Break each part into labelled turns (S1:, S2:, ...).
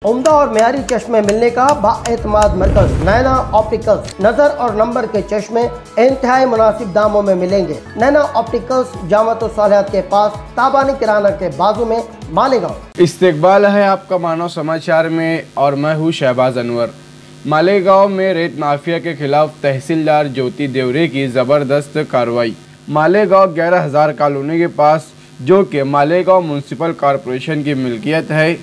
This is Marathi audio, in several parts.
S1: उम्दा और मेयारी चश्मे मिलने का बाएतमाद मरकज नैना ऑप्टिकल्स। नजर और नंबर के चश्मे इंतहाई मुनासिब दामों में मिलेंगे। नैना ऑप्टिकल्स जामत सालियात के पास ताबानी किराना के बाजू में मालेगांव।
S2: इस्तेकबाल है आपका मानव समाचार में और मैं हूँ शहबाज अनवर। मालेगांव में रेत माफिया के खिलाफ तहसीलदार ज्योति देवरे की ज़बरदस्त कार्रवाई। मालेगांव 11,000 कॉलोनी के पास, जो कि मालेगांव म्यूनसिपल कॉरपोरेशन की मिल्कियत है,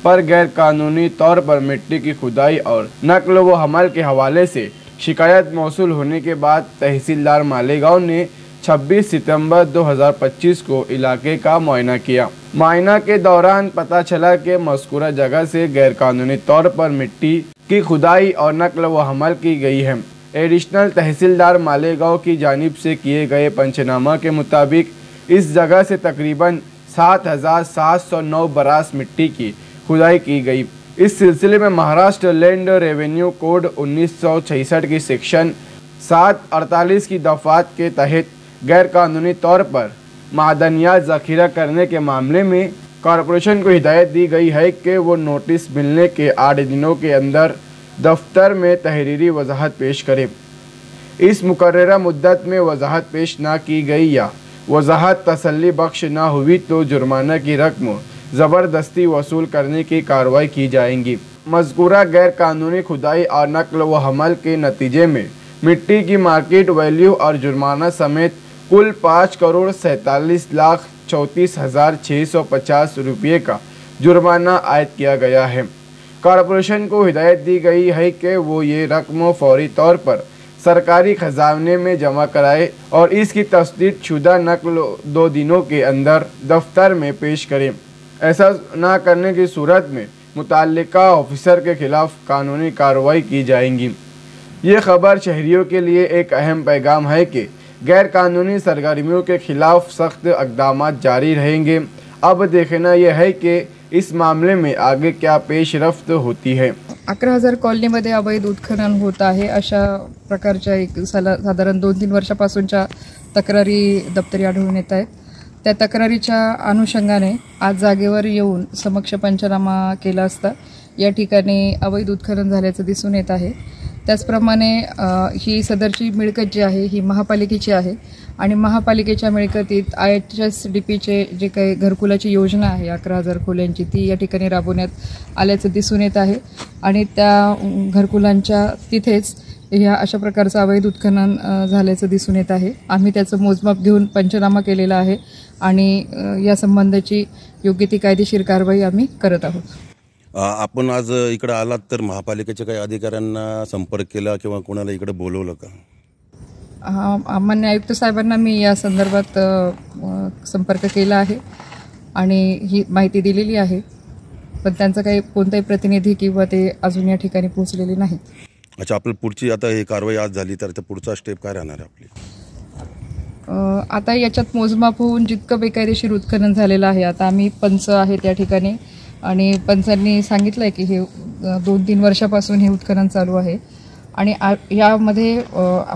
S2: पर गैर कानूनी तौर पर मिट्टी की खुदाई और नकल व हमल के हवाले से शिकायत मौसूल होने के बाद तहसीलदार मालेगांव ने 26 सितंबर 2025 को इलाके का मुआयना किया। मुआयना के दौरान पता चला कि मज़कूरा जगह से गैर कानूनी तौर पर मिट्टी की खुदाई और नकल व हमल की गई है। एडिशनल तहसीलदार मालेगांव की जानिब से किए गए पंचनामा के मुताबिक इस जगह से तकरीबन 7,709 बरास मिट्टी की खुदाई की गई। इस सिलसिले में महाराष्ट्र लैंड रेवेन्यू कोड 1966 की सेक्शन 748 की दफात के तहत गैर कानूनी तौर पर मादनियात ज़ख़ीरा करने के मामले में कॉरपोरेशन को हिदायत दी गई है कि वो नोटिस मिलने के 8 दिनों के अंदर दफ्तर में तहरीरी वजाहत पेश करे। इस मुकर्ररा मुद्दत में वजाहत पेश ना की गई या वजाहत तसल्ली बख्श ना हुई तो जुर्माना की रकम ज़बरदस्ती वसूल करने की कार्रवाई की जाएंगी। मज़कूरा गैर कानूनी खुदाई और नकल व हमल के नतीजे में मिट्टी की मार्केट वैल्यू और जुर्माना समेत कुल 5,47,34,650 रुपये का जुर्माना आयद किया गया है। कॉरपोरेशन को हिदायत दी गई है कि वो ये रकम फौरी तौर पर सरकारी खजाने में जमा कराए और इसकी तस्दीक शुदा नकल 2 दिनों के अंदर दफ्तर में पेश करें। ऐसा ना करने की सूरत में मुतल्लिका ऑफिसर के खिलाफ कानूनी कार्रवाई की जाएंगी। ये खबर शहरियों के लिए एक अहम पैगाम है कि गैर कानूनी सरगर्मियों के खिलाफ सख्त इक़दाम जारी रहेंगे। अब देखना यह है कि इस मामले में आगे क्या पेशरफ्त होती है।
S3: 11,000 कॉलनीमध्ये अवैध उत्खनन होत आहे अशा प्रकारच्या साधारण 2-3 वर्षापासूनच्या तक्रारी दप्तरी आढळून येत आहेत। त्या तक्रारीच्या अनुषंगाने आज जागेवर येऊन समक्ष पंचनामा केला असता या ठिकाणी अवैध उत्खनन झाल्याचं दिसून येत आहे। त्याचप्रमाणे ही सदरची मिळकत जी आहे ही महापालिकेची आहे आणि महापालिकेच्या मिळकतीत IHSDPचे जे काही घरकुलाची योजना आहे 11,000 खोल्यांची ती या ठिकाणी राबवण्यात आल्याचं दिसून येत आहे आणि त्या घरकुलांच्या तिथेच ह्या अशा प्रकारचं अवैध उत्खनन झाल्याचं दिसून येत आहे। आम्ही त्याचं मोजमाप घेऊन पंचनामा केलेला आहे आणि या संबंधाची योग्य ती कायदेशीर कारवाई आम्ही करत आहोत।
S4: आपण आज इकडे आलात तर महापालिकेच्या काही अधिकाऱ्यांना संपर्क केला किंवा कोणाला इकडे बोलवलं का?
S3: माननीय आयुक्त साहेबांना मी या संदर्भात संपर्क केला आहे आणि ही माहिती दिलेली आहे, पण त्यांचा काही कोणताही प्रतिनिधी किंवा ते अजून या ठिकाणी पोहोचलेले नाहीत।
S4: अच्छा, आपली पुढची आता ही कारवाई आज झाली तर पुढचा स्टेप काय राहणार आहे आपली?
S3: आता याच्यात मोजमाप होऊन जितकं बेकायदेशीर उत्खनन झालेलं आहे, आता आम्ही पंच आहे त्या ठिकाणी आणि पंचांनी सांगितलं आहे की हे 2-3 वर्षापासून हे उत्खनन चालू आहे आणि यामध्ये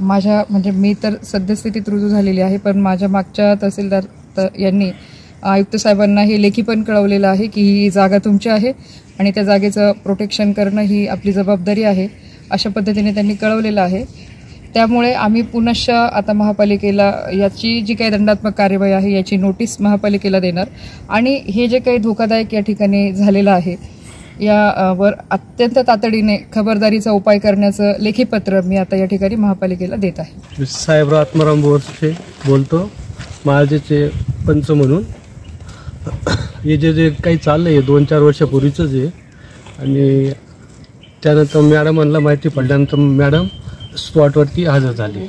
S3: माझ्या म्हणजे मी तर सद्यस्थितीत रुजू झालेली आहे, पण माझ्या मागच्या तहसीलदार यांनी आयुक्त साहेबांना हे लेखी पण कळवलेलं आहे की ही जागा तुमची आहे आणि त्या जागेचं प्रोटेक्शन करणं ही आपली जबाबदारी आहे, अशा पद्धतीने त्यांनी कळवलेलं आहे। त्यामुळे आम्ही पुनश्च आता महापालिकेला याची जी काही दंडात्मक कार्यवाही आहे याची नोटीस महापालिकेला देणार आणि हे जे काही धोकादायक या ठिकाणी झालेलं आहे यावर अत्यंत तातडीने खबरदारीचा उपाय करण्याचं लेखी पत्र मी आता या ठिकाणी महापालिकेला देत आहे।
S5: साहेबराव आत्माराम बोरसे बोलतो, महाराजाचे पंच म्हणून। हे जे काही चाललंय 2-4 वर्षापूर्वीचंच आहे आणि त्यानंतर मॅडमांना माहिती पडल्यानंतर मॅडम स्पॉटवरती हजर झाली।